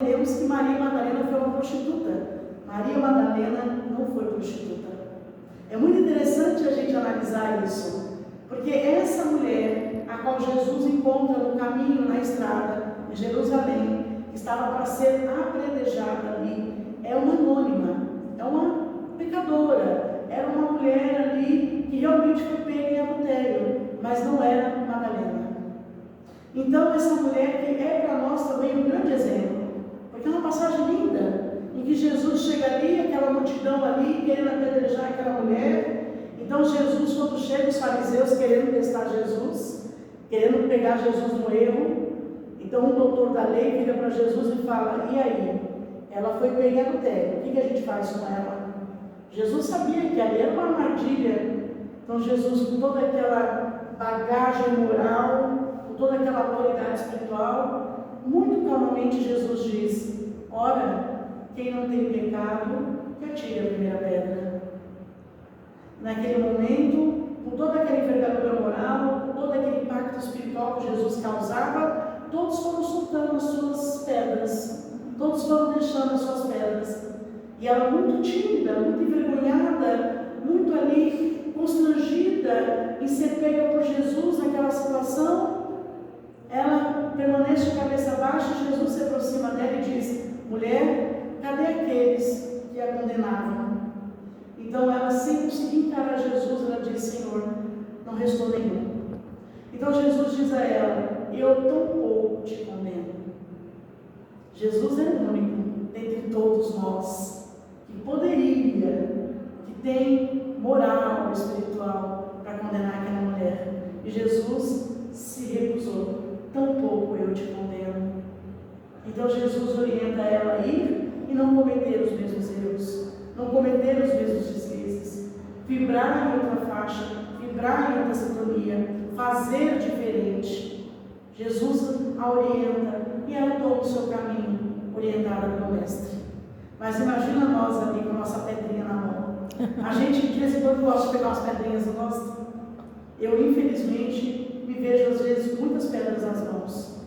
entendemos que Maria Madalena foi uma prostituta. Maria Madalena não foi prostituta. É muito interessante a gente analisar isso, porque essa mulher, a qual Jesus encontra no caminho, na estrada, em Jerusalém, que estava para ser apredejada ali, é uma anônima, é uma pecadora, era uma mulher ali que realmente foi pega em adultério, mas não era Madalena. Então essa mulher que é para nós também um grande exemplo, porque é uma passagem linda, em que Jesus chega ali, aquela multidão ali, querendo apedrejar aquela mulher. Então Jesus, quando chega, os fariseus querendo testar Jesus, querendo pegar Jesus no erro, então um doutor da lei vira para Jesus e fala: e aí? Ela foi pega em adultério, o que a gente faz com ela? Jesus sabia que ali era uma armadilha. Então Jesus, com toda aquela bagagem moral, com toda aquela autoridade espiritual, muito calmamente Jesus diz: ora, quem não tem pecado, que atire a primeira pedra. Naquele momento, com toda aquela envergadura moral, com todo aquele impacto espiritual que Jesus causava, todos foram soltando as suas pedras, todos foram deixando as suas pedras. E ela, muito tímida, muito envergonhada, muito ali constrangida em ser pega por Jesus naquela situação, ela permanece de cabeça baixa. Jesus se aproxima dela e diz: mulher, cadê aqueles que a condenavam? Então ela, sem conseguir encarar Jesus, ela diz: Senhor, não restou nenhum. Então Jesus diz a ela: eu tampouco te condeno. Jesus é o único dentre todos nós que poderia, que tem moral espiritual para condenar aquela mulher. E Jesus se recusou: tampouco eu te condeno. Então Jesus orienta ela a ir e não cometer os mesmos erros, não cometer os mesmos deslizes, vibrar em outra faixa, vibrar em outra sintonia, fazer diferente. Jesus a orienta e ela toma o seu caminho, orientada pelo Mestre. Mas imagina nós ali com a nossa pedrinha na mão. A gente de vez em quando gosta de pegar umas pedrinhas, não gosta? Eu, infelizmente, me vejo às vezes com muitas pedras nas mãos.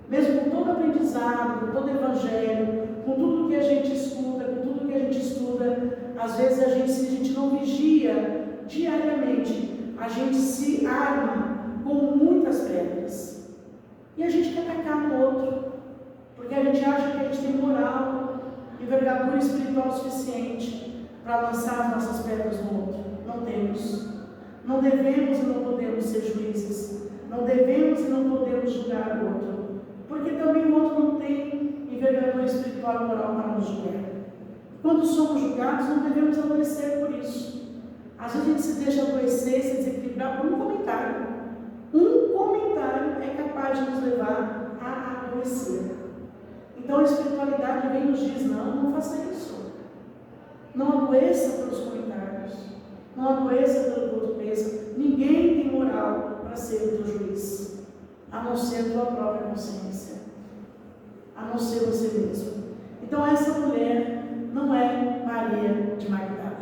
Mesmo com todo aprendizado, com todo evangelho, com tudo que a gente escuta, com tudo que a gente estuda, às vezes a gente não vigia diariamente, a gente se arma com muitas pedras. E a gente quer atacar no outro, porque a gente acha que a gente tem moral, envergadura espiritual suficiente para lançar as nossas pedras no outro. Não temos. Não devemos e não podemos ser juízes. Não devemos e não podemos julgar o outro, porque também o outro não tem envergadura espiritual e moral para nos julgar. Quando somos julgados, não devemos adoecer por isso. Às vezes a gente se deixa adoecer, se desequilibrar por um comentário. Um comentário é capaz de nos levar a adoecer. Então a espiritualidade vem e nos diz: não faça isso. Não adoeça pelos comentários. Não adoeça pelo que o outro pensa. Ninguém tem moral para ser o teu juiz, a não ser a tua própria consciência, a não ser você mesmo. Então essa mulher não é Maria de Magdala.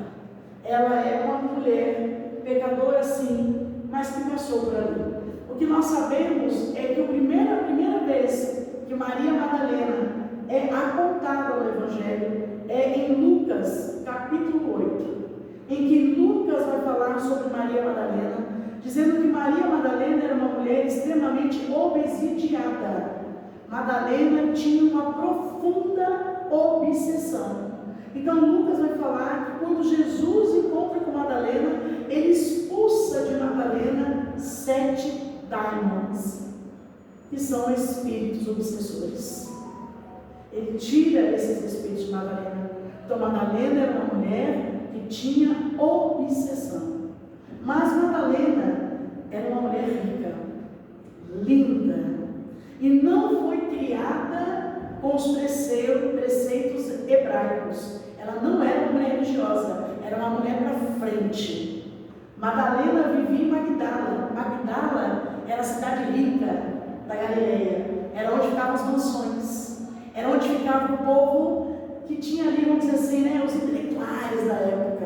Ela é uma mulher pecadora, sim, mas que passou por ali. O que nós sabemos é que a primeira vez que Maria Madalena é apontada no Evangelho é em Lucas, capítulo 8, em que Lucas vai falar sobre Maria Madalena, dizendo que Maria Madalena era uma mulher extremamente obsidiada. Madalena tinha uma profunda obsessão. Então Lucas vai falar que quando Jesus encontra com Madalena, ele expulsa de Madalena 7 daimons, que são espíritos obsessores. Ele tira esses espíritos de Madalena. Então Madalena era uma mulher que tinha obsessão. Mas Madalena era uma mulher rica, linda, e não foi criada com os preceitos hebraicos. Ela não era uma mulher religiosa, era uma mulher para frente. Madalena vivia em Magdala. Magdala era a cidade rica da Galileia, era onde ficavam as mansões, era onde ficava o povo que tinha ali, vamos dizer assim, né, os intelectuais da época,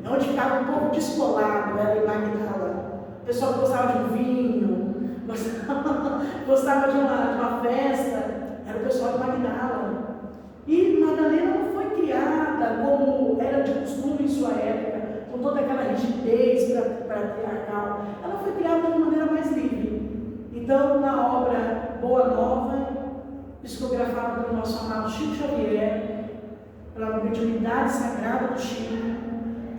é onde ficava o povo descolado, era em Magdala. O pessoal gostava de um vinho, gostava de uma festa, era o pessoal de Magdala. sua época, com toda aquela rigidez patriarcal. Ela foi criada de uma maneira mais livre. Então, na obra Boa Nova, psicografada pelo nosso amado Chico Xavier, pela mediunidade sagrada do Chico,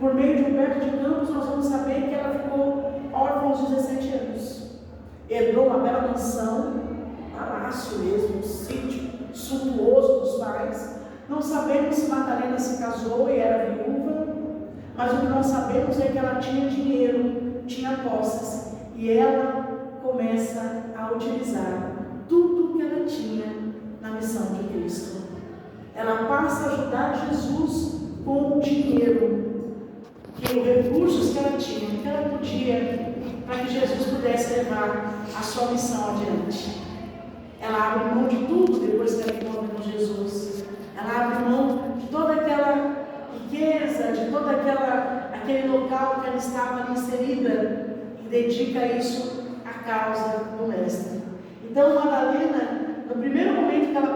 por meio de Humberto de Campos, nós vamos saber que ela ficou órfã aos 17 anos. Herdou uma bela mansão, palácio mesmo, um sítio suntuoso dos pais. Não sabemos se Madalena se casou e era viúva, mas o que nós sabemos é que ela tinha dinheiro, tinha posses, e ela começa a utilizar tudo que ela tinha na missão de Cristo. Ela passa a ajudar Jesus com o dinheiro, que os recursos que ela tinha, que ela podia, para que Jesus pudesse levar a sua missão adiante. Ela abre mão de tudo depois que ela encontra com Jesus. Ela abre mão de toda aquela riqueza, de todo aquele local que ela estava inserida, e dedica isso à causa do Mestre. Então, Madalena, no primeiro momento que ela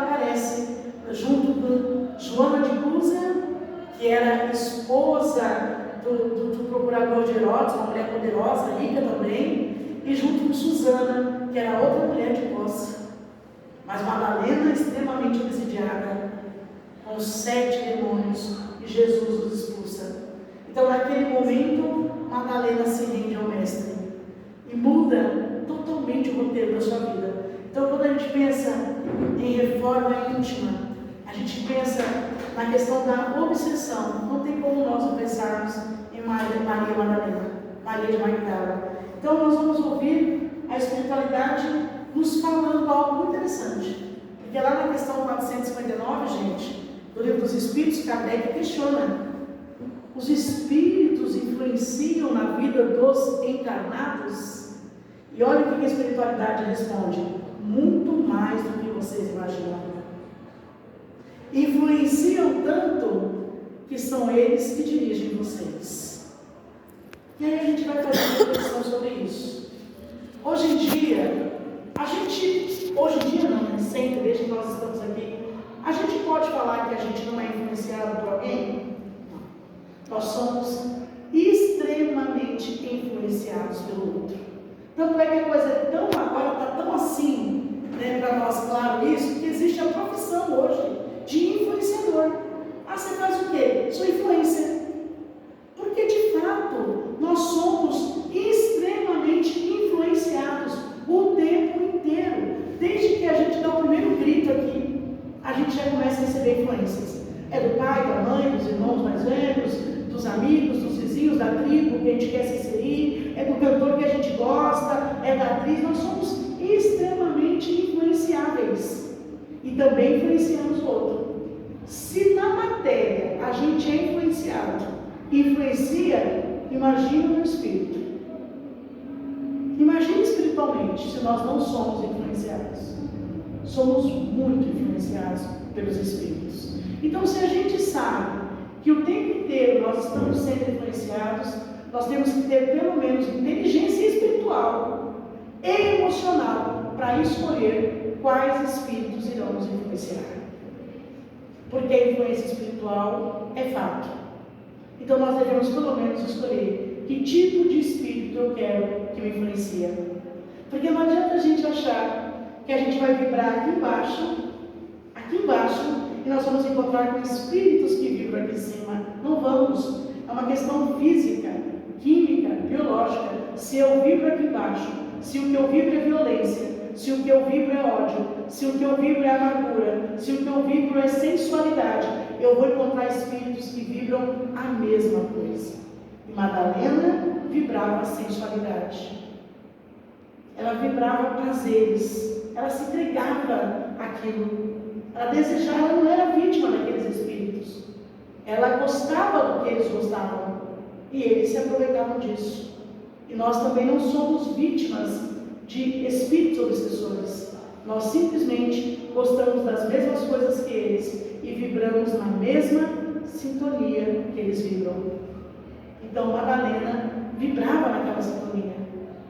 aparece junto com Joana de Cusa, que era esposa do procurador de Herodes, uma mulher poderosa, rica também, e junto com Susana, que era outra mulher de posse. Mas Madalena, extremamente obsidiada, com 7 demônios, e Jesus os expulsa. Então, naquele momento, Madalena se rende ao Mestre e muda totalmente o roteiro da sua vida. Então, quando a gente pensa em reforma íntima, a gente pensa na questão da obsessão. Não tem como nós não pensarmos em Maria Madalena, Maria de Magdala. Então, nós vamos ouvir a espiritualidade nos falando algo muito interessante. Porque lá na questão 459, gente, do Livro dos Espíritos, Kardec questiona: os espíritos influenciam na vida dos encarnados? E olha o que a espiritualidade responde: muito mais do que vocês imaginam. Influenciam tanto que são eles que dirigem vocês. E aí a gente vai fazer uma reflexão sobre isso. Hoje em dia não, sempre, desde que nós estamos aqui, a gente pode falar que a gente não é influenciado por alguém? Não. Nós somos extremamente influenciados pelo outro. Tanto é que a coisa é tão, agora está tão assim, né, para nós claro isso, que existe a profissão hoje de influenciador. Ah, você faz o quê? Sua influência. Porque de fato nós somos extremamente influenciados o tempo inteiro. Desde que a gente dá o primeiro grito aqui, a gente já começa a receber influências. É do pai, da mãe, dos irmãos mais velhos, dos amigos, dos vizinhos, da tribo que a gente quer se inserir, é do cantor que a gente gosta, é da atriz. Nós somos extremamente influenciáveis e também influenciamos o outro. Se na matéria a gente é influenciado, influencia, imagina no espírito. Imagina espiritualmente, se nós não somos influenciados. Somos muito influenciados pelos espíritos. Então, se a gente sabe que o tempo inteiro nós estamos sendo influenciados, nós temos que ter pelo menos inteligência espiritual e emocional para escolher quais espíritos irão nos influenciar. Porque a influência espiritual é fato. Então nós devemos pelo menos escolher que tipo de espírito eu quero que me influencia. Porque não adianta a gente achar que a gente vai vibrar aqui embaixo, e nós vamos encontrar com espíritos que vibram aqui em cima. Não vamos. É uma questão física, química, biológica. Se eu vibro aqui embaixo, se o que eu vibro é violência, se o que eu vibro é ódio, se o que eu vibro é amargura, se o que eu vibro é sensualidade, eu vou encontrar espíritos que vibram a mesma coisa. E Madalena vibrava a sensualidade. Ela vibrava prazeres. Ela se entregava àquilo. Ela desejava, ela não era vítima daqueles espíritos. Ela gostava do que eles gostavam. E eles se aproveitavam disso. E nós também não somos vítimas de espíritos obsessores. Nós simplesmente gostamos das mesmas coisas que eles e vibramos na mesma sintonia que eles vibram. Então Madalena vibrava naquela sintonia.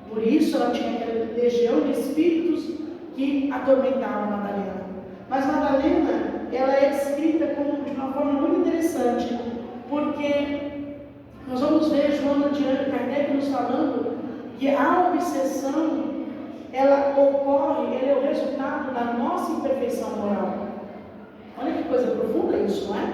Por isso ela tinha aquela legião de espíritos que atormentavam Madalena. Mas Madalena, ela é descrita de uma forma muito interessante Porque nós vamos ver Joana de Kardec nos falando que a obsessão, ela ocorre, ela é o resultado da nossa imperfeição moral. Olha que coisa profunda isso, não é?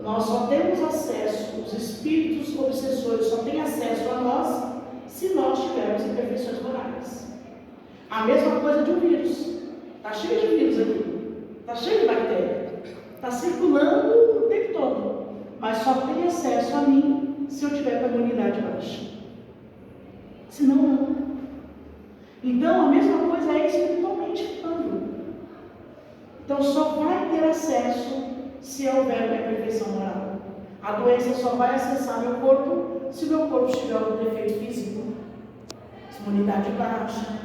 Nós só temos acesso, os espíritos obsessores só têm acesso a nós se nós tivermos imperfeições morais. A mesma coisa de um vírus. Está cheio de vírus aqui, está cheio de bactéria, está circulando o tempo todo, mas só tem acesso a mim se eu tiver com a imunidade baixa. Senão, não. Então, a mesma coisa é espiritualmente falando. Então, só vai ter acesso se houver uma imperfeição moral. A doença só vai acessar meu corpo se meu corpo tiver algum defeito físico, imunidade baixa,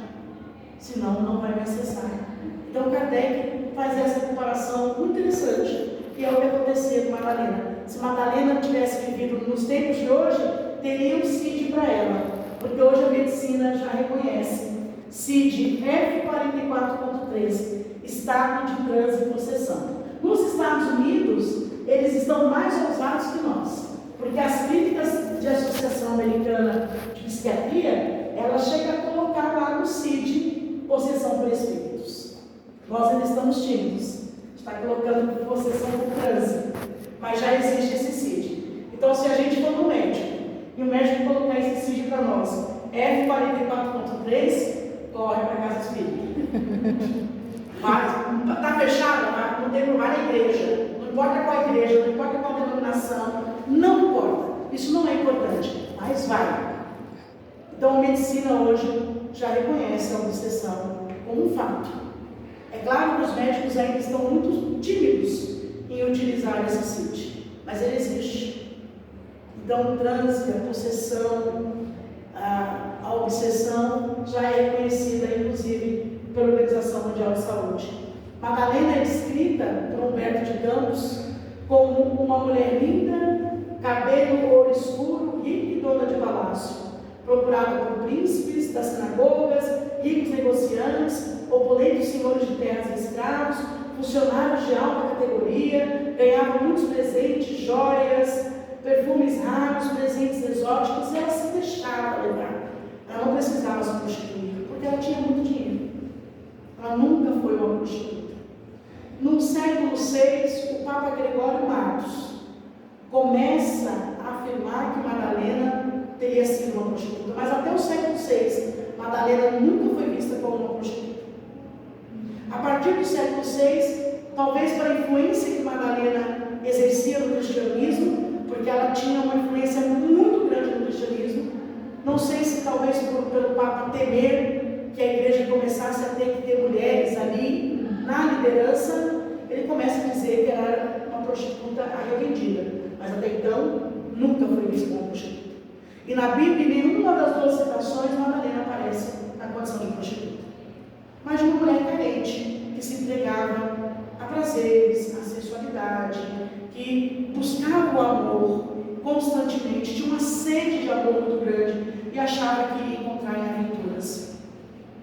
senão não vai me acessar. Então Kardec faz essa comparação muito interessante, que é o que aconteceu com Madalena. Se Madalena tivesse vivido nos tempos de hoje, teria um CID para ela, porque hoje a medicina já reconhece CID F44.13, estado de transe e possessão. Nos Estados Unidos, eles estão mais ousados que nós, porque as clínicas de Associação Americana de Psiquiatria, ela chega a colocar lá no CID possessão por espíritos. Nós ainda estamos tímidos, está colocando possessão por transe, mas já existe esse CID. Então, se a gente for no médico e o médico colocar esse CID para nós, F44.3, corre para a casa espírita. Está fechado, não tem lugar na igreja, não importa qual igreja, não importa qual denominação, não importa, isso não é importante, mas vai. Então a medicina hoje já reconhece a obsessão como um fato. É claro que os médicos ainda estão muito tímidos em utilizar esse CID, mas ele existe. Então o transe, a possessão, a obsessão já é reconhecida, inclusive, pela Organização Mundial de Saúde. Madalena é descrita por Humberto de Campos como uma mulher linda, cabelo ouro escuro, rica e dona de palácio, procurada por príncipes das sinagogas, ricos negociantes, opulentos senhores de terras e escravos, funcionários de alta categoria, ganhava muitos presentes, joias, perfumes raros, presentes exóticos, e ela se deixava levar. Ela não precisava se prostituir, porque ela tinha muito dinheiro. Ela nunca foi uma prostituta. No século VI, o Papa Gregório Matos começa a afirmar que Madalena teria sido uma prostituta, mas até o século VI, Madalena nunca foi vista como uma prostituta. A partir do século VI, talvez pela influência que Madalena exercia no cristianismo, porque ela tinha uma influência muito grande no cristianismo, não sei se talvez pelo Papa temer que a igreja começasse a ter que ter mulheres ali na liderança, ele começa a dizer que ela era uma prostituta arrependida, mas até então nunca foi vista como prostituta. E na Bíblia, em nenhuma das duas citações, Madalena aparece na condição de prostituta, mas de uma mulher carente, que se entregava a prazeres, a sensualidade, que buscava o amor constantemente, tinha uma sede de amor muito grande e achava que iria encontrar em aventuras.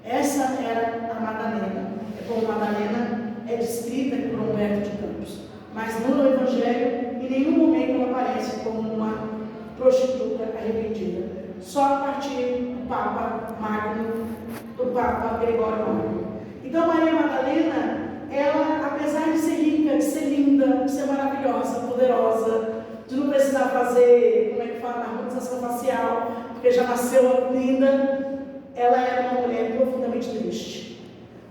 Essa era a Madalena. É como Madalena é descrita por Humberto de Campos, mas no Evangelho em nenhum momento ela aparece como uma prostituta arrependida, só a partir do Papa Magno, do Papa Gregório Magno. Então Maria Madalena, ela, apesar de ser rica, de ser linda, de ser maravilhosa, poderosa, de não precisar fazer, como é que fala, harmonização facial, porque já nasceu linda, ela era uma mulher profundamente triste.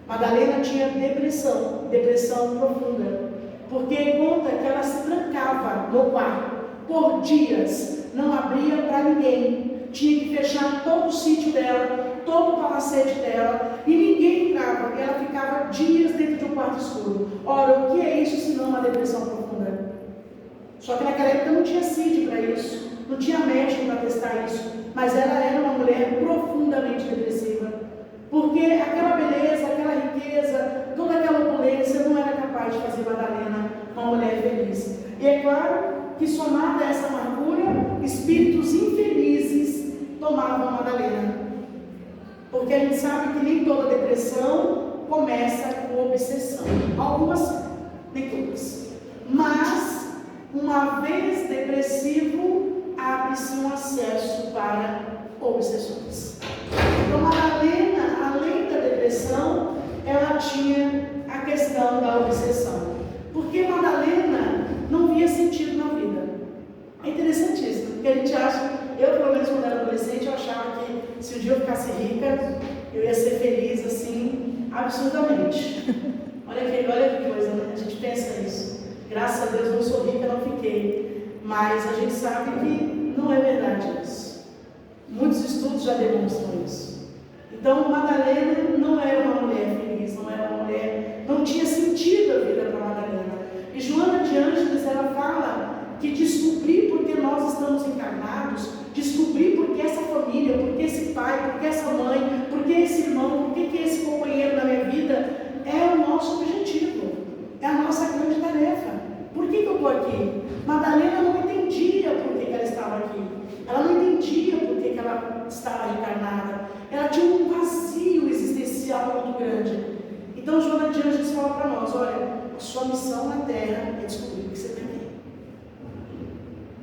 Madalena tinha depressão profunda, porque conta que ela se trancava no quarto por dias, não abria para ninguém, tinha que fechar todo o sítio dela, todo o palacete dela, e ninguém entrava, ela ficava dias dentro de um quarto escuro. Ora, o que é isso senão uma depressão profunda? Só que naquela época não tinha CID para isso, não tinha médico para testar isso, mas ela era uma mulher profundamente depressiva, porque aquela beleza, aquela riqueza, toda aquela opulência não era capaz de fazer Madalena uma mulher feliz. E é claro que, somada a essa amargura, espíritos infelizes tomavam Madalena, porque a gente sabe que nem toda depressão começa com obsessão, algumas, nem todas, mas uma uma vez depressivo, abre-se um acesso para obsessões. Então, Madalena, além da depressão, ela tinha a questão da obsessão. Porque Madalena não via sentido na vida. É interessante isso, porque a gente acha, eu pelo menos quando era adolescente, eu achava que se um dia eu ficasse rica, eu ia ser feliz assim, absurdamente. Olha que coisa, né? A gente pensa isso. Graças a Deus não sou rica, não fiquei. Mas a gente sabe que não é verdade isso. Muitos estudos já demonstram isso. Então, Madalena não era uma mulher feliz, não era uma mulher, não tinha sentido a vida para Madalena. E Joana de Ângeles, ela fala que descobrir por que nós estamos encarnados, descobrir por que essa família, por que esse pai, por que essa mãe, por que esse irmão, por que esse companheiro da minha vida, é o nosso objetivo, é a nossa grande tarefa. Por que eu estou aqui? Madalena não entendia por que ela estava aqui, ela não entendia por que ela estava encarnada, ela tinha um vazio existencial muito grande. Então Joana de Ângeles fala para nós, olha, a sua missão na Terra é descobrir o que você tem aqui.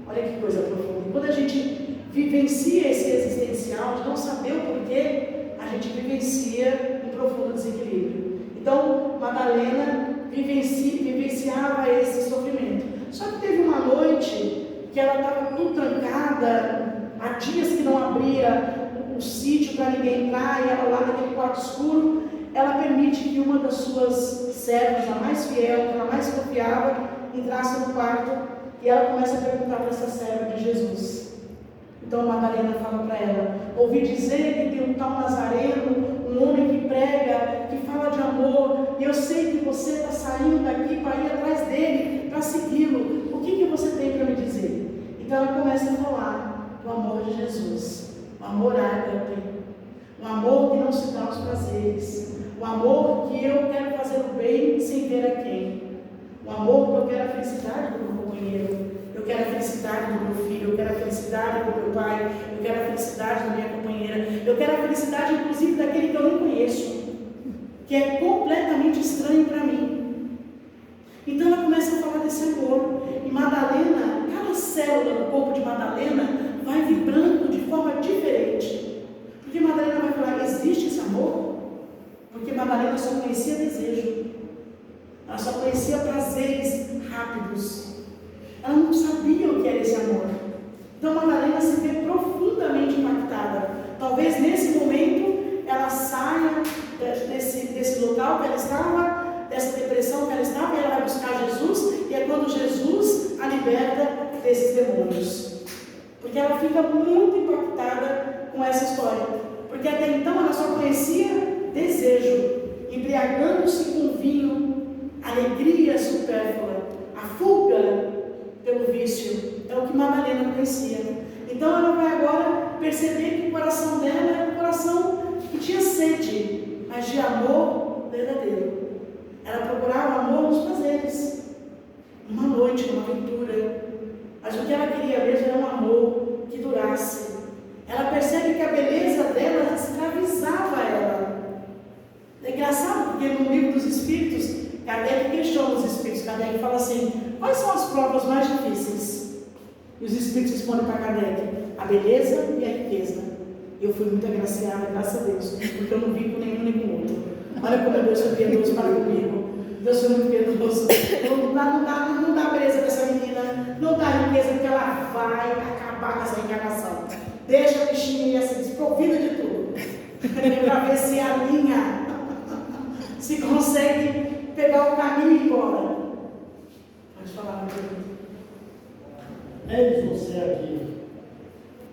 Olha que coisa profunda. Quando a gente vivencia esse existencial de não saber o porquê, a gente vivencia um profundo desequilíbrio. Então, Madalena vivenciava esse sofrimento. Só que teve uma noite que ela estava tudo trancada, há dias que não abria o sítio para ninguém entrar, e ela lá naquele quarto escuro, ela permite que uma das suas servas, a mais fiel, que ela mais confiava, entrasse no quarto. E ela começa a perguntar para essa serva de Jesus. Então Madalena fala para ela, ouvi dizer que tem um tal Nazareno, um homem que prega, que fala de amor, e eu sei que você está saindo daqui para ir atrás dele, para segui-lo. O que você tem para me dizer? Então ela começa a falar do amor de Jesus, o amor ágape, o amor que não se dá aos prazeres, o amor que eu quero fazer o bem sem ver a quem. O amor que eu quero a felicidade do meu companheiro, eu quero a felicidade do meu filho, eu quero a felicidade do meu pai, eu quero a felicidade da minha companheira, eu quero a felicidade inclusive daquele que eu nem conheço, que é completamente estranho para mim. Então ela começa a falar desse amor, e Madalena, cada célula do corpo de Madalena vai vibrando de forma diferente, porque Madalena vai falar, existe esse amor? Porque Madalena só conhecia desejo. Ela só conhecia prazeres rápidos. Ela não sabia o que era esse amor. Então Madalena se vê profundamente impactada. Talvez nesse momento ela saia desse local que ela estava, dessa depressão que ela estava, e ela vai buscar Jesus, e é quando Jesus a liberta desses demônios. Porque ela fica muito impactada com essa história. Porque até então ela só conhecia desejo, embriagando-se com vinho, alegria supérflua, a fuga pelo vício, é o que Madalena conhecia. Então ela vai agora perceber que o coração dela era um coração que tinha sede, mas de amor verdadeiro. Ela procurava amor nos prazeres, numa noite, numa aventura, mas o que ela queria mesmo era um amor que durasse. Ela percebe que a beleza dela escravizava ela. É engraçado porque no livro dos Espíritos, Kardec questiona os Espíritos. Kardec fala assim, quais são as provas mais difíceis? E os Espíritos respondem para Kardec, a beleza e a riqueza. Eu fui muito agraciada, graças a Deus, porque eu não vi com nenhum nem com outro. Olha como Deus foi piedoso para comigo. Deus foi muito piedoso. Não dá beleza para essa menina, não dá riqueza, porque ela vai acabar com essa encarnação. Deixa a bichinha assim, desprovida de tudo, para ver se alinha, se consegue pegar o caminho e ir embora. Pode falar, meu Deus. Eis você aqui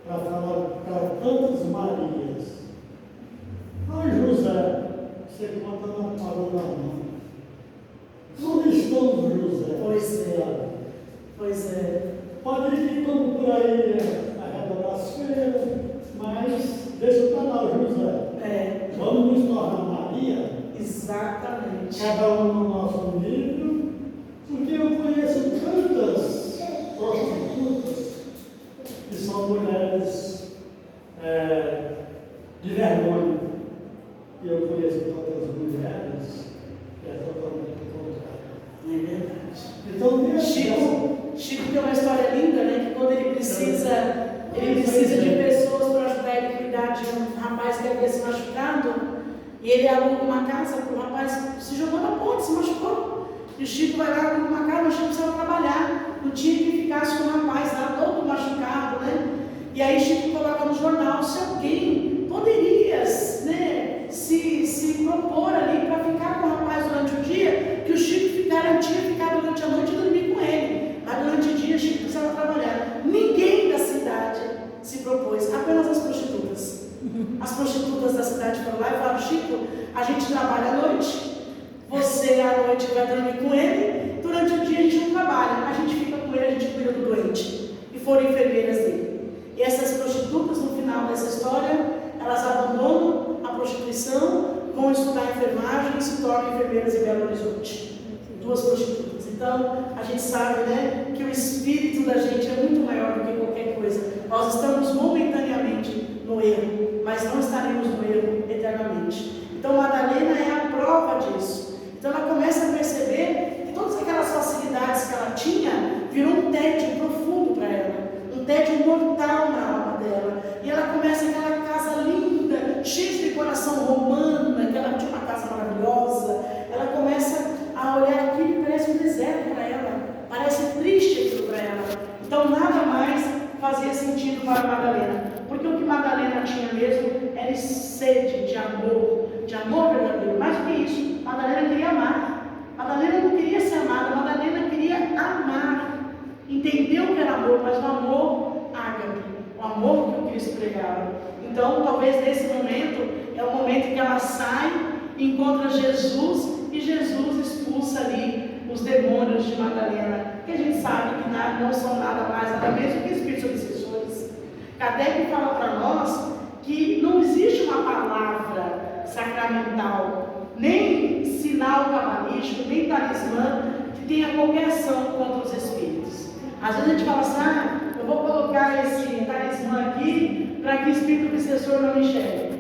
para falar para tantas Marias. Ai, José, você conta na palma da mão. Onde estão os José? Pois é. Pode ir que estão por aí arredor das feiras, mas deixa para lá, José. Vamos nos tornar Maria? Exatamente. Cada um no nosso nível, porque eu conheço tantas prostitutas que são mulheres de vergonha. E eu conheço tantas mulheres que é totalmente o contrário. É verdade. Então, Chico tem uma precisa de pessoas para ajudar ele a cuidar de um rapaz que havia se machucado. E ele alugou uma casa para o rapaz, se jogou na ponte, se machucou. E o Chico vai lá, alugou uma casa, mas o Chico precisava trabalhar. Não tinha que ficar com o rapaz lá todo machucado, né? E aí Chico coloca no jornal, se alguém poderia, né, se propor ali para ficar com o rapaz durante o dia, que o Chico garantia ficar durante a noite e dormir com ele. Mas durante o dia Chico precisava trabalhar. Ninguém da cidade se propôs, apenas as prostitutas. As prostitutas da cidade foram lá e falaram: Chico, a gente trabalha à noite, você à noite vai dormir com ele, durante o dia a gente não trabalha, a gente fica com ele, a gente cuida do doente. E foram enfermeiras dele. E essas prostitutas, no final dessa história, elas abandonam a prostituição, vão estudar enfermagem e se tornam enfermeiras em Belo Horizonte. 2 prostitutas. Então, a gente sabe, né, que o espírito da gente é muito maior do que qualquer coisa. Nós estamos momentaneamente no erro, mas não estaremos no erro eternamente. Então, Madalena é a prova disso. Então, ela começa a perceber que todas aquelas facilidades que ela tinha virou um tédio profundo para ela. Um tédio mortal na alma dela. E ela começa aquela casa linda, cheia de decoração romana, que ela tinha uma casa maravilhosa. Ela começa a olhar aquilo e parece um deserto para ela. Parece triste aquilo para ela. Então nada mais fazia sentido para Madalena. Porque o que Madalena tinha mesmo era sede de amor verdadeiro. Mais do que isso, Madalena queria amar. Madalena não queria ser amada, Madalena queria amar. Entendeu que era amor, mas o amor ágape, o amor que o Cristo pregava. Então, talvez nesse momento, é o momento que ela sai, encontra Jesus, e Jesus expulsa ali os demônios de Madalena, que a gente sabe que não são nada mais, nada menos que espíritos obsessores. Kardec fala para nós que não existe uma palavra sacramental, nem sinal cabalístico, nem talismã, que tenha qualquer ação contra os espíritos. Às vezes a gente fala assim: eu vou colocar esse talismã aqui para que o espírito obsessor não me enxergue.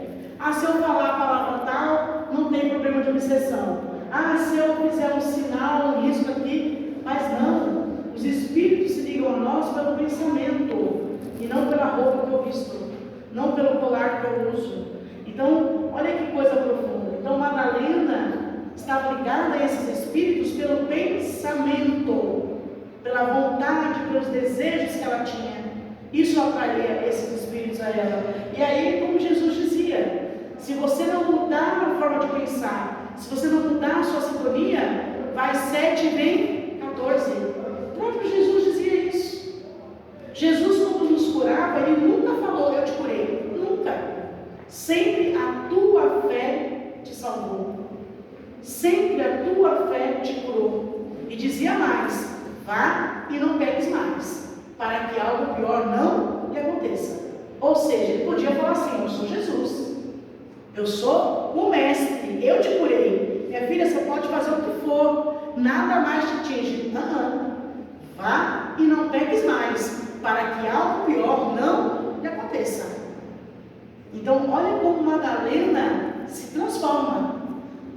Se eu falar a palavra tal, não tem problema de obsessão. Se eu fizer um sinal, um risco aqui, mas não. Os espíritos se ligam a nós pelo pensamento e não pela roupa que eu visto, não pelo colar que eu uso. Então, olha que coisa profunda. Então, Madalena estava ligada a esses espíritos pelo pensamento, pela vontade, pelos desejos que ela tinha. Isso atraía esses espíritos a ela. E aí, como Jesus dizia, se você não mudar a forma de pensar, se você não mudar a sua sintonia, vai 7 e vem 14. O próprio Jesus dizia isso. Jesus, quando nos curava, ele nunca falou: eu te curei. Nunca. Sempre a tua fé te salvou. Sempre a tua fé te curou. E dizia mais: vá e não peques mais, para que algo pior não lhe aconteça. Ou seja, ele podia falar assim: eu sou Jesus, eu sou o mestre, eu te curei. Minha filha, você pode fazer o que for, nada mais te atinge. Vá e não peques mais, para que algo pior não lhe aconteça. Então, olha como Madalena se transforma.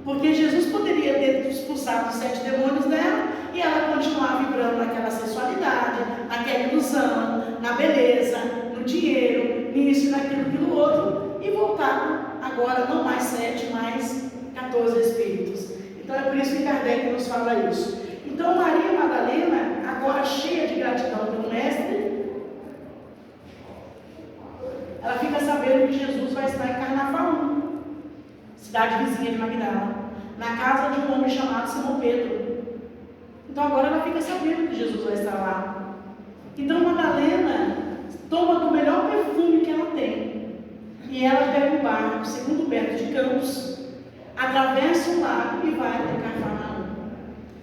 Porque Jesus poderia ter expulsado os 7 demônios dela e ela continuar vibrando naquela sensualidade, naquela ilusão, na beleza, no dinheiro, nisso, naquilo, aquilo outro, e voltar agora não mais 7, mas 14 espíritos. Então é por isso que Kardec nos fala isso. Então Maria Madalena, agora cheia de gratidão pelo Mestre, ela fica sabendo que Jesus vai estar em Carnafaum, cidade vizinha de Magdala, na casa de um homem chamado Simão Pedro. Então agora ela fica sabendo que Jesus vai estar lá. Então Madalena toma do melhor perfume que ela tem, e ela pega um barco, segundo Humberto de Campos, atravessa o lago e vai até Cafarnaum.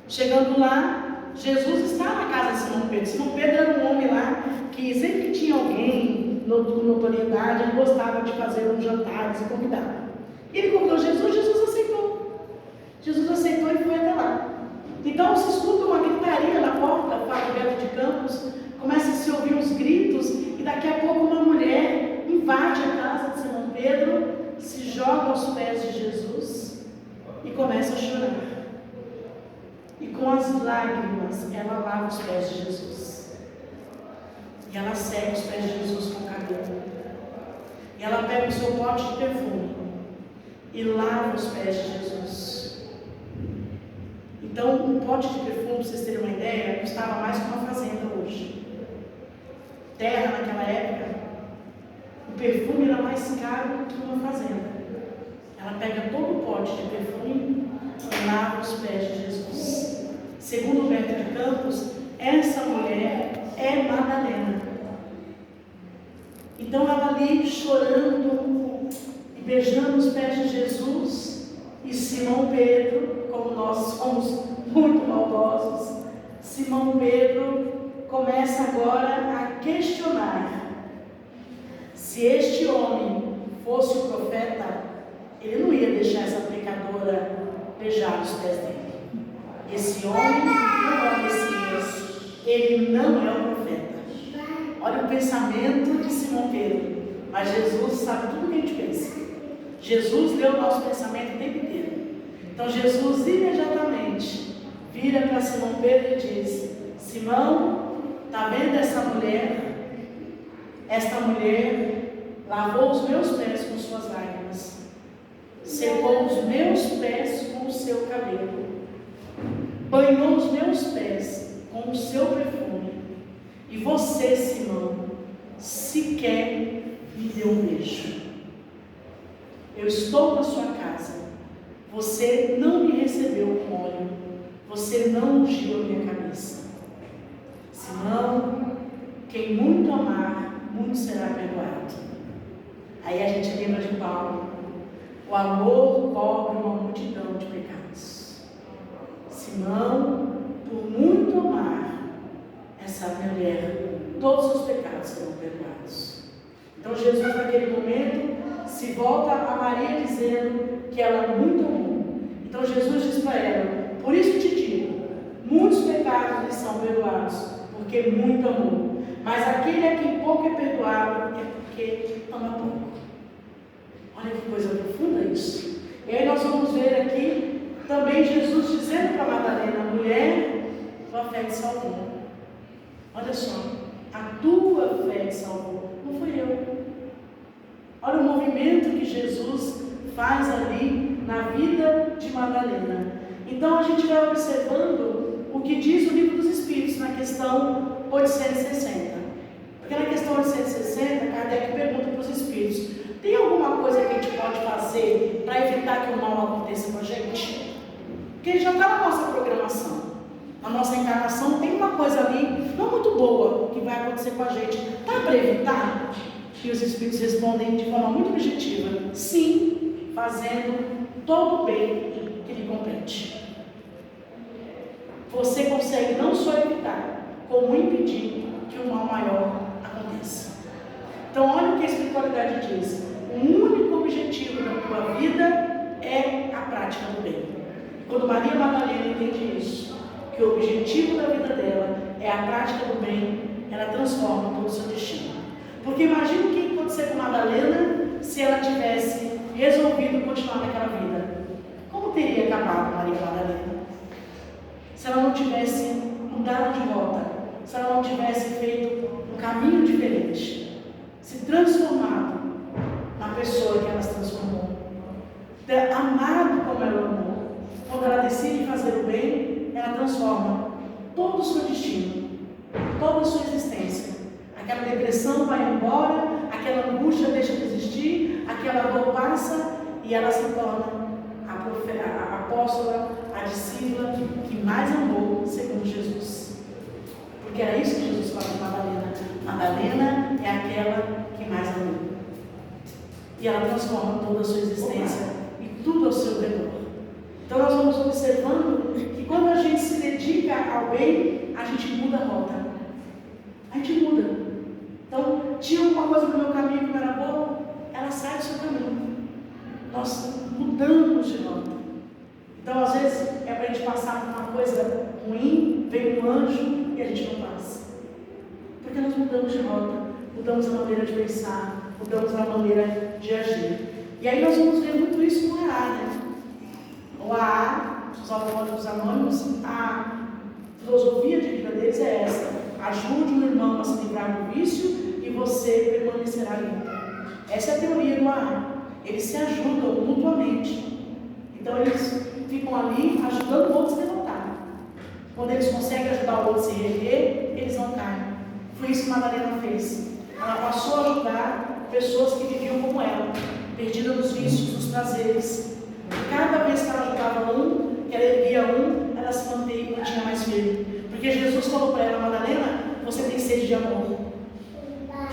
Chegando lá, Jesus está na casa de Simão Pedro. Simão Pedro era um homem lá que sempre que tinha alguém com notoriedade, ele gostava de fazer uns jantares e convidar. Ele convidou Jesus, Jesus aceitou. Jesus aceitou e foi até lá. Então se escuta uma gritaria na porta, fala Humberto de Campos, começa a se ouvir uns gritos, e daqui a pouco uma mulher invade a casa de Simão Pedro, se joga aos pés de Jesus e começa a chorar. E com as lágrimas ela lava os pés de Jesus. E ela seca os pés de Jesus com o cabelo. E ela pega o seu pote de perfume e lava os pés de Jesus. Então, um pote de perfume, para vocês terem uma ideia, custava mais que uma fazenda hoje. Terra naquela época, o perfume era mais caro que uma fazenda. Ela pega todo o pote de perfume e lava os pés de Jesus. Segundo Humberto de Campos, essa mulher é Madalena. Então ela estava ali chorando e beijando os pés de Jesus. E Simão Pedro, como nós somos muito maldosos, Simão Pedro começa agora a questionar: se este homem fosse o profeta, ele não ia deixar essa pecadora beijar os pés dele. Esse homem não é o Messias, ele não é o profeta. Olha o pensamento de Simão Pedro. Mas Jesus sabe tudo o que a gente pensa. Jesus lê o nosso pensamento o tempo inteiro. Então Jesus imediatamente vira para Simão Pedro e diz: Simão, está vendo essa mulher? Esta mulher lavou os meus pés com suas lágrimas, secou os meus pés com o seu cabelo, banhou os meus pés com o seu perfume. E você, Simão, sequer me deu um beijo. Eu estou na sua casa, você não me recebeu com óleo, você não ungiu a minha cabeça. Simão, quem muito amar, muito será perdoado. Aí a gente lembra de Paulo: o amor cobre uma multidão de pecados. Simão, por muito amar essa mulher, todos os pecados serão perdoados. Então Jesus, naquele momento, se volta a Maria dizendo que ela muito amou. Então Jesus diz para ela: por isso te digo, muitos pecados lhe são perdoados, porque muito amou. Mas aquele a quem pouco é perdoado é porque ama pouco. Olha que coisa profunda isso. E aí nós vamos ver aqui também Jesus dizendo para Madalena: mulher, tua fé te salvou. Olha só, a tua fé te salvou, não fui eu. Olha o movimento que Jesus faz ali na vida de Madalena. Então a gente vai observando o que diz o Livro dos Espíritos na questão 860. Porque na questão 860, Kardec pergunta para os Espíritos: tem alguma coisa que a gente pode fazer para evitar que o mal aconteça com a gente? Porque já está na nossa programação, na nossa encarnação, tem uma coisa ali não muito boa que vai acontecer com a gente. Dá para evitar? E os Espíritos respondem de forma muito objetiva: sim, fazendo todo o bem que lhe compete. Você consegue não só evitar, como impedir que um mal maior aconteça. Então olha o que a espiritualidade diz: o único objetivo da tua vida é a prática do bem. Quando Maria Madalena entende isso, que o objetivo da vida dela é a prática do bem, ela transforma todo o seu destino. Porque imagina o que ia acontecer com Madalena se ela tivesse resolvido continuar naquela vida. Como teria acabado Maria Madalena? Se ela não tivesse mudado de rota, se ela não tivesse feito um caminho diferente, se transformado na pessoa que ela se transformou, ter amado como ela amou. Quando ela decide fazer o bem, ela transforma todo o seu destino, toda a sua existência. Aquela depressão vai embora, aquela angústia deixa de existir, aquela dor passa e ela se torna a apóstola, a discípula que mais amou segundo Jesus. Porque era isso que Jesus falou de Madalena. Madalena é aquela que mais amou. E ela transforma toda a sua existência e tudo ao seu redor. Então nós vamos observando que quando a gente se dedica ao bem, a gente muda a rota. A gente muda. Então, tinha uma coisa no meu caminho que não era boa, ela sai do seu caminho. Nós mudamos de rota. Então, às vezes, é para a gente passar por uma coisa ruim, vem um anjo e a gente não passa. Porque nós mudamos de rota, mudamos a maneira de pensar, mudamos a maneira de agir. E aí nós vamos ver muito isso no AA, né? O AA, os Alcoólicos Anônimos, a filosofia de vida deles é essa: ajude um irmão a se livrar do vício e você permanecerá limpo. Essa é a teoria do AA. Eles se ajudam mutuamente. Então eles ficam ali ajudando o outro a se levantar. Quando eles conseguem ajudar o outro a se erguer, eles não caem. Foi isso que Madalena fez. Ela passou a ajudar pessoas que viviam como ela, perdidas nos vícios, nos prazeres. E cada vez que ela ajudava um, que ela erguia um, ela se mantinha mais firme. Porque Jesus falou para ela: Madalena, você tem sede de amor.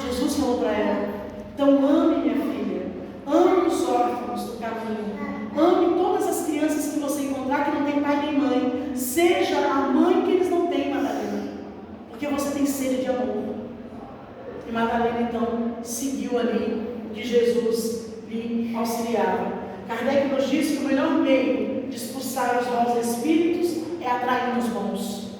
Jesus falou para ela: então ame minha filha, ame os órfãos do caminho, ame todas as crianças que você encontrar que não tem pai nem mãe. Seja a mãe que eles não têm, Madalena, porque você tem sede de amor. E Madalena então seguiu ali o que Jesus lhe auxiliava. Kardec nos diz que o melhor meio de expulsar os maus espíritos é atraindo os bons.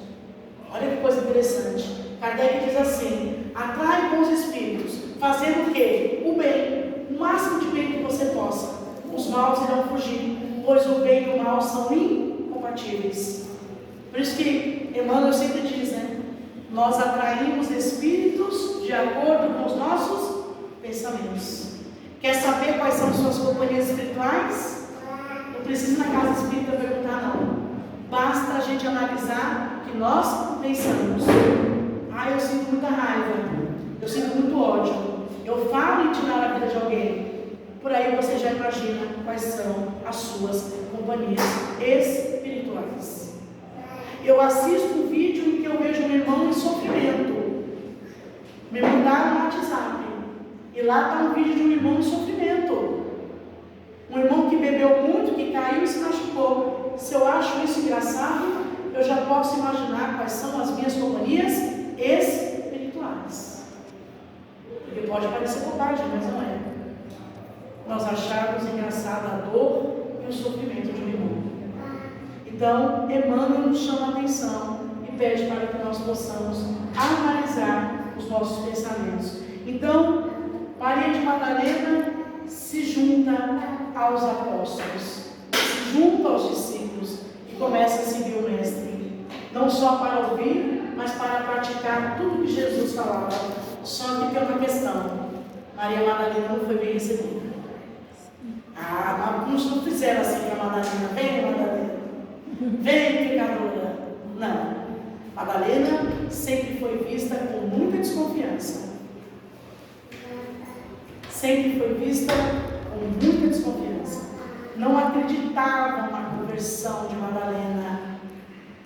Olha que coisa interessante. Kardec diz assim: atrai bons espíritos, fazendo o quê? O bem, o máximo de bem que você possa. Os maus irão fugir, pois o bem e o mal são incompatíveis. Por isso que Emmanuel sempre diz, né? Nós atraímos espíritos de acordo com os nossos pensamentos. Quer saber quais são suas companhias espirituais? Não precisa na casa espírita perguntar, não. Basta a gente analisar o que nós pensamos. Eu sinto muita raiva, eu sinto muito ódio, eu falo em tirar a vida de alguém. Por aí você já imagina quais são as suas companhias espirituais. Eu assisto um vídeo em que eu vejo um irmão em sofrimento. Me mandaram no WhatsApp. E lá está um vídeo de um irmão em sofrimento. Um irmão que bebeu muito, que caiu e se machucou. Se eu acho isso engraçado, eu já posso imaginar quais são as minhas companhias espirituais. Porque pode parecer bobagem, mas não é. Nós acharmos engraçada a dor e o sofrimento de um irmão. Então, Emmanuel nos chama a atenção e pede para que nós possamos analisar os nossos pensamentos. Então, Maria de Madalena se junta aos apóstolos, se junta aos discípulos e começa a seguir o Mestre, não só para ouvir, mas para praticar tudo que Jesus falava. Só que tem uma questão: Maria Madalena não foi bem recebida. Alguns não fizeram assim para Madalena: vem Madalena, vem pecadora. Não, Madalena sempre foi vista com muita desconfiança. Sempre foi vista com muita desconfiança. Não acreditavam na conversão de Madalena.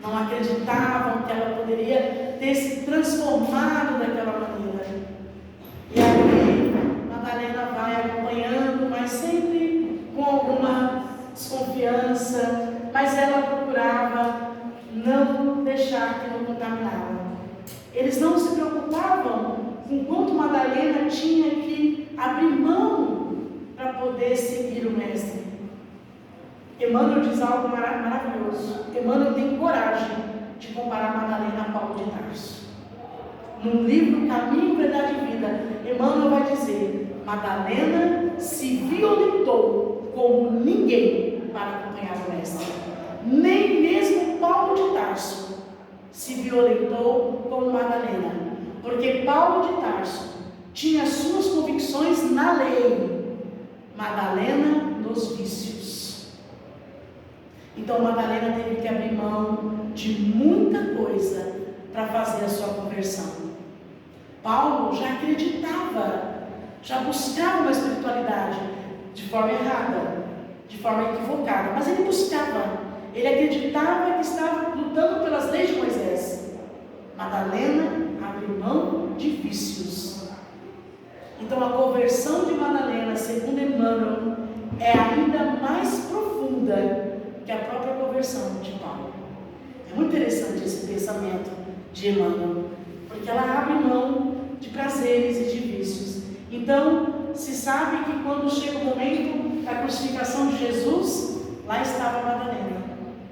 Não acreditavam que ela poderia ter se transformado daquela maneira. E aí, Madalena vai acompanhando, mas sempre com alguma desconfiança. Mas ela procurava não deixar que não contaminava. Eles não se preocupavam com quanto Madalena tinha que abrir mão para poder seguir o Mestre. Emmanuel diz algo maravilhoso. Emmanuel tem coragem de comparar Madalena a Paulo de Tarso. No livro Caminho, Verdade e Vida, Emmanuel vai dizer: Madalena se violentou como ninguém para acompanhar o Mestre. Nem mesmo Paulo de Tarso se violentou como Madalena, porque Paulo de Tarso tinha suas convicções na lei, Madalena nos vícios. Então Madalena teve que abrir mão de muita coisa para fazer a sua conversão. Paulo já acreditava, já buscava uma espiritualidade de forma errada, de forma equivocada, mas ele buscava. Ele acreditava que estava lutando pelas leis de Moisés. Madalena abriu mão de vícios. Então a conversão de Madalena, segundo Emmanuel, é ainda mais profunda que a própria conversão de Paulo. É muito interessante esse pensamento de Emmanuel, porque ela abre mão de prazeres e de vícios. Então se sabe que quando chega o momento da crucificação de Jesus, lá estava Madalena,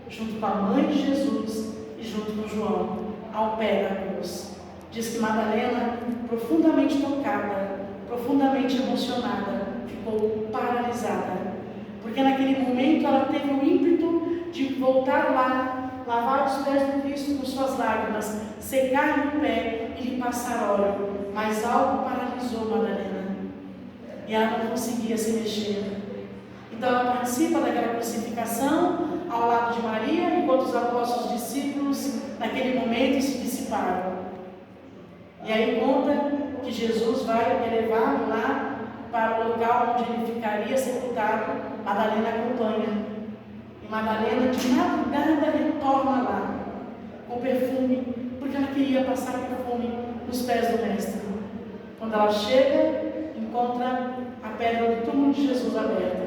junto com a mãe de Jesus e junto com João, ao pé da cruz. Diz que Madalena, profundamente tocada, profundamente emocionada, ficou paralisada, porque naquele momento ela teve o ímpeto de voltar lá, lavar os pés do Cristo com suas suas lágrimas, secar-lhe o pé e lhe passar óleo, mas algo paralisou Madalena, e ela não conseguia se mexer. Então ela participa daquela crucificação ao lado de Maria, enquanto os apóstolos discípulos naquele momento se dissiparam. E aí conta que Jesus vai levá-lo lá para o local onde ele ficaria sepultado. Madalena acompanha. E Madalena de madrugada retorna lá com perfume, porque ela queria passar perfume nos pés do Mestre. Quando ela chega, encontra a pedra do túmulo de Jesus aberta.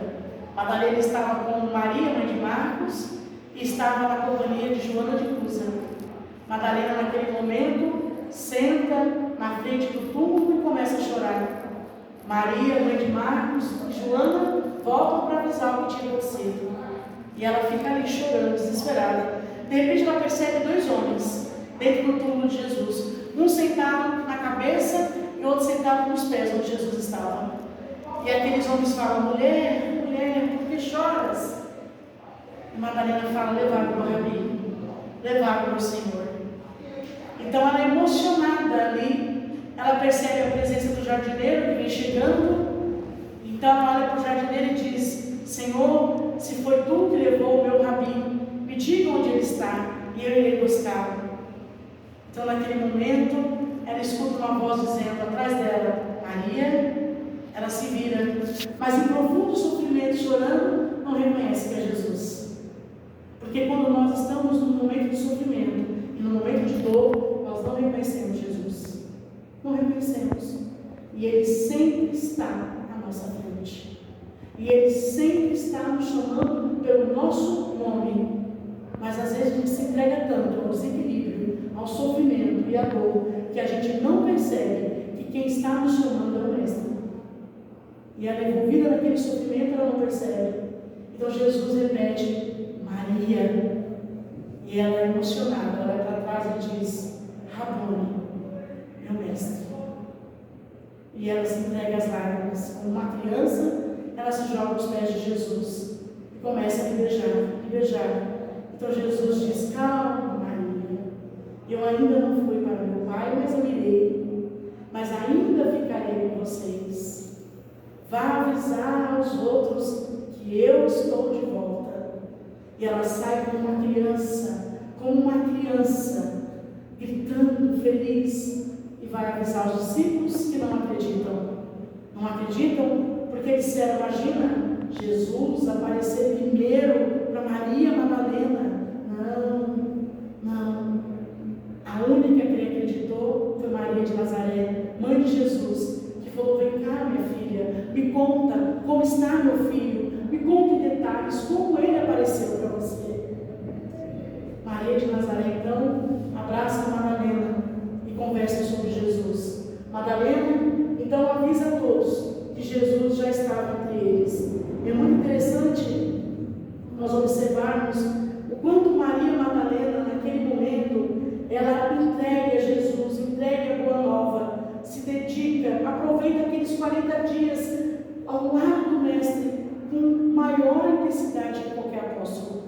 Madalena estava com Maria, mãe de Marcos, e estava na companhia de Joana de Cusa. Madalena, naquele momento, senta na frente do túmulo e começa a chorar. Maria, mãe de Marcos, e Joana voltam para avisar o que tinha acontecido. E ela fica ali chorando, desesperada. De repente ela percebe dois homens dentro do túmulo de Jesus. Um sentado na cabeça e outro sentado nos pés onde Jesus estava. E aqueles homens falam: mulher, mulher, por que choras? E Madalena fala: levar para o Rabi, levar para o Senhor. Então ela é emocionada ali. Ela percebe a presença do jardineiro que vem chegando. Então ela olha para o jardineiro e diz: Senhor, se foi tu que levou o meu Rabi, me diga onde ele está e eu irei buscá-lo. Então naquele momento ela escuta uma voz dizendo atrás dela: Maria. Ela se vira, mas em profundo sofrimento, chorando, não reconhece que é Jesus. Porque quando nós estamos num momento de sofrimento e num momento de dor, nós não reconhecemos Jesus. Não reconhecemos. E Ele sempre está à nossa frente. E Ele sempre está nos chamando pelo nosso nome. Mas às vezes a gente se entrega tanto ao desequilíbrio, ao sofrimento e à dor, que a gente não percebe que quem está nos chamando é o Mestre. E ela é envolvida naquele sofrimento, ela não percebe. Então Jesus repete: Maria. E ela é emocionada, olha para trás e diz: Rabone, meu mestre. E ela se entrega às lágrimas. Como uma criança, ela se joga aos pés de Jesus e começa a lhe beijar. Então Jesus diz: calma, Maria. Eu ainda não fui para meu Pai, mas eu irei. Mas ainda ficarei com vocês. Vá avisar aos outros que eu estou de volta. E ela sai como uma criança, gritando, feliz, e vai avisar os discípulos que não acreditam. Não acreditam porque disseram: imagina, Jesus aparecer primeiro para Maria Madalena. Não. A única que acreditou foi Maria de Nazaré, mãe de Jesus, que falou: vem cá, minha filha, me conta como está meu filho, me conta em detalhes como ele apareceu para você. Maria de Nazaré então abraça Madalena e conversa sobre Jesus. Madalena então avisa a todos que Jesus já estava entre eles. É muito interessante nós observarmos o quanto Maria Madalena naquele momento ela entrega a Jesus, entrega a boa nova, se dedica, aproveita aqueles 40 dias ao lado do Mestre com maior intensidade que qualquer apóstolo.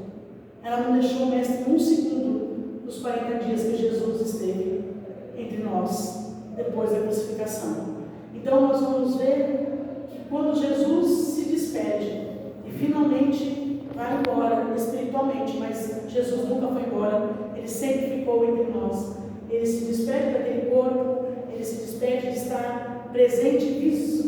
Ela não deixou o Mestre um segundo nos 40 dias que Jesus esteve entre nós, depois da crucificação. Então nós vamos ver que quando Jesus se despede e finalmente vai embora espiritualmente, mas Jesus nunca foi embora, Ele sempre ficou entre nós. Ele se despede daquele corpo, Ele se despede de estar presente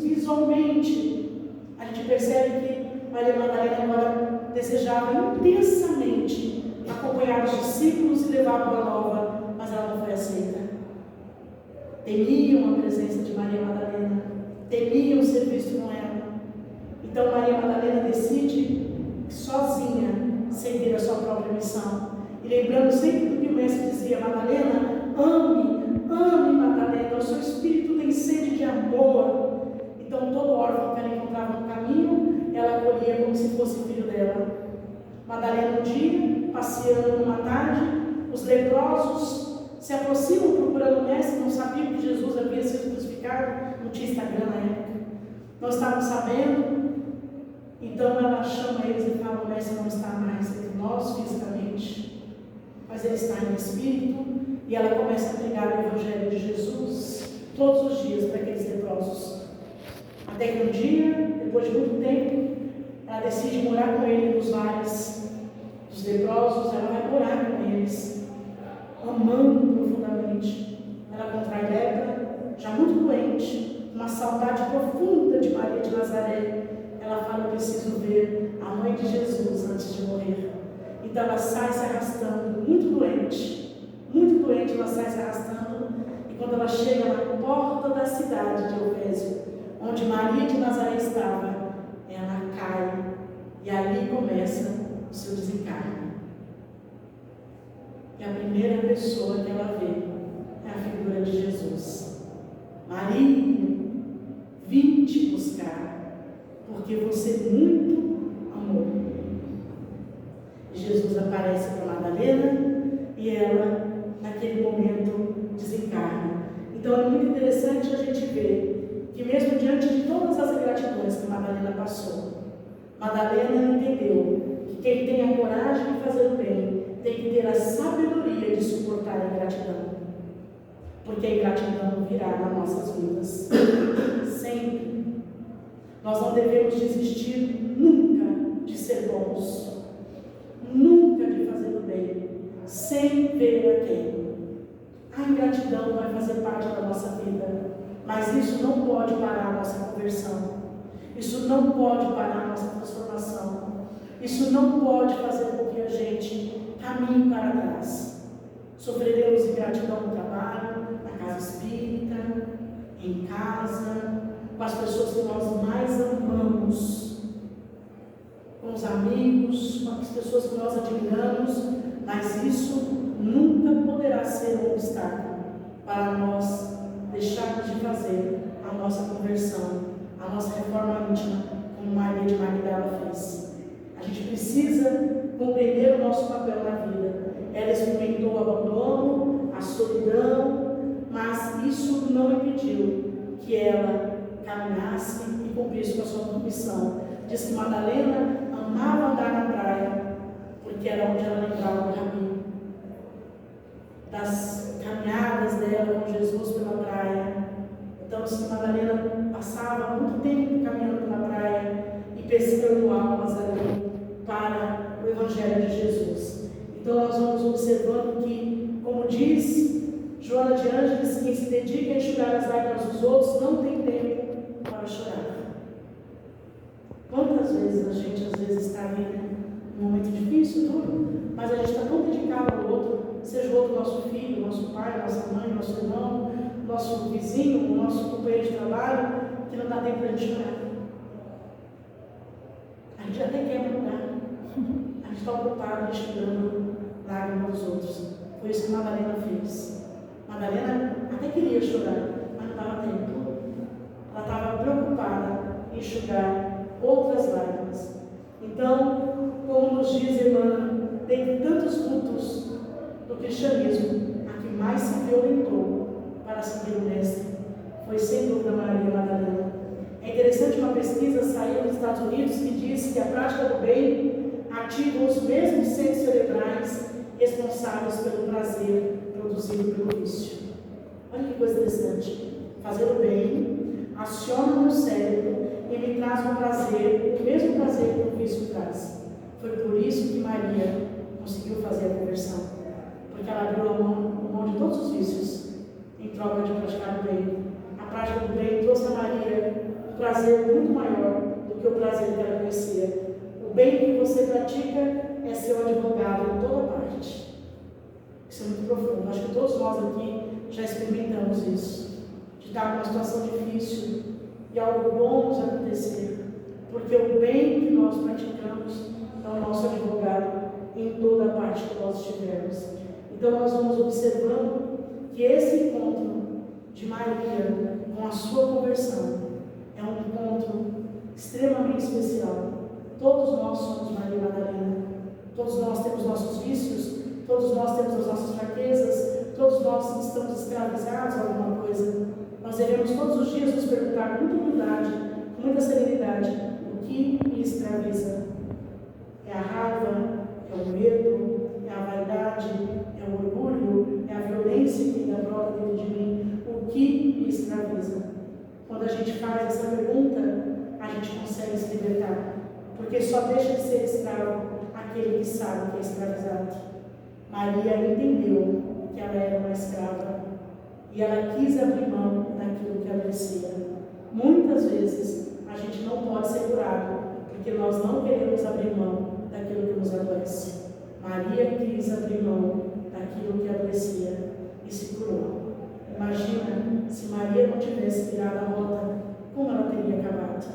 visualmente. A gente percebe que Maria Madalena agora desejava intensamente acompanhar os discípulos e levar a boa nova, mas ela não foi aceita. Temiam a presença de Maria Madalena, temiam ser visto com ela. Então Maria Madalena decide sozinha seguir a sua própria missão. E lembrando sempre do que o Mestre dizia: Madalena, ame Madalena, o seu espírito tem sede de amor. Então todo órfão que ela encontrava no caminho, ela acolhia como se fosse filho dela. Madalena um dia, passeando numa tarde, os leprosos se aproximam procurando o Mestre, não sabiam que Jesus havia sido crucificado, não tinha Instagram na época, não estavam sabendo. Então ela chama eles e fala: o Mestre não está mais entre nós fisicamente, mas ele está em espírito, e ela começa a pregar o Evangelho de Jesus todos os dias para aqueles leprosos. Até que um dia, depois de muito tempo, ela decide morar com ele nos lares dos leprosos. Ela vai morar com eles, amando profundamente. Ela contrai lepra, já muito doente, uma saudade profunda de Maria de Nazaré. Ela fala: eu preciso ver a mãe de Jesus antes de morrer. Então ela sai se arrastando, muito doente, ela sai se arrastando, e quando ela chega na porta da cidade de Efésio, onde Maria de Nazaré estava, ela cai, e ali começa o seu desencarne. E a primeira pessoa que ela vê é a figura de Jesus. Maria, vim te buscar, porque você muito amou. E Jesus aparece para Madalena, e ela, naquele momento, desencarna. Então é muito interessante a gente ver que mesmo diante de todas as ingratidões que Madalena passou, Madalena entendeu que quem tem a coragem de fazer o bem tem que ter a sabedoria de suportar a ingratidão, porque a ingratidão virá nas nossas vidas, sempre. Nós não devemos desistir nunca de ser bons, nunca de fazer o bem, sem ver a quem. A ingratidão vai fazer parte da nossa vida, mas isso não pode parar a nossa conversão, isso não pode parar a nossa transformação, isso não pode fazer com que a gente caminhe para trás. Sofreremos ingratidão no trabalho, na casa espírita, em casa, com as pessoas que nós mais amamos, com os amigos, com as pessoas que nós admiramos, mas isso nunca poderá ser um obstáculo para nós deixarmos de fazer a nossa conversão, a nossa reforma íntima, como Maria de Magdala fez. A gente precisa compreender o nosso papel na vida. Ela experimentou o abandono, a solidão, mas isso não impediu que ela caminhasse e cumprisse com a sua missão. Diz que Madalena amava andar na praia, porque era onde ela lembrava do Rabi, das caminhadas dela com Jesus pela praia. Então, diz que Madalena passava muito tempo caminhando pela praia e pescando almas ali para o Evangelho de Jesus. Então nós vamos observando que, como diz Joana de Ângeles, quem se dedica a enxugar as lágrimas dos outros não tem tempo para chorar. Quantas vezes a gente está ali num momento difícil, tudo, mas a gente está tão dedicado ao outro, seja o outro nosso filho, nosso pai, nossa mãe, nosso irmão, nosso vizinho, o nosso companheiro de trabalho, que não dá tempo para a gente chorar. A gente até quer mudar. A gente está ocupado enxugando lágrimas dos outros. Foi isso que Madalena fez. Madalena até queria chorar, mas não dava tempo. Ela estava preocupada em enxugar outras lágrimas. Então, como nos diz Emmanuel, dentre tantos cultos do cristianismo, a que mais se violentou para seguir o Mestre foi, sem dúvida, Maria Madalena. É interessante uma pesquisa saiu dos Estados Unidos que diz que a prática do bem ativa os mesmos centros cerebrais responsáveis pelo prazer produzido pelo vício. Olha que coisa interessante. Fazer o bem aciona o meu cérebro e me traz um prazer, o mesmo prazer que o vício traz. Foi por isso que Maria conseguiu fazer a conversão, porque ela abriu a mão de todos os vícios em troca de praticar o bem. A prática do bem trouxe a Maria um prazer muito maior do que o prazer que ela conhecia. O bem que você pratica é seu advogado em toda parte. Isso é muito profundo. Acho que todos nós aqui já experimentamos isso, de estar numa situação difícil e algo bom nos acontecer, porque o bem que nós praticamos é o nosso advogado em toda a parte que nós estivermos. Então nós vamos observando que esse encontro de Maria com a sua conversão é um encontro extremamente especial. Todos nós somos Maria Madalena, todos nós temos nossos vícios, todos nós temos as nossas fraquezas, todos nós estamos escravizados a alguma coisa. Nós devemos todos os dias nos perguntar com muita humildade, com muita serenidade, o que me escraviza? É a raiva? É o medo? É a vaidade? escraviza? Quando a gente faz essa pergunta, a gente consegue se libertar. Porque só deixa de ser escravo aquele que sabe que é escravizado. Maria entendeu que ela era uma escrava e ela quis abrir mão daquilo que adoecia. Muitas vezes a gente não pode ser curado porque nós não queremos abrir mão daquilo que nos adoece. Maria quis abrir mão daquilo que adoecia e se curou. Imagina se Maria não tivesse virado a rota, como ela teria acabado.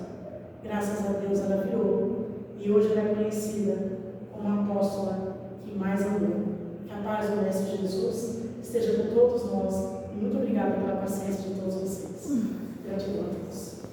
Graças a Deus ela virou e hoje ela é conhecida como a apóstola que mais amou. Que a paz do Mestre Jesus esteja com todos nós e muito obrigada pela paciência de todos vocês. Gratidão a todos.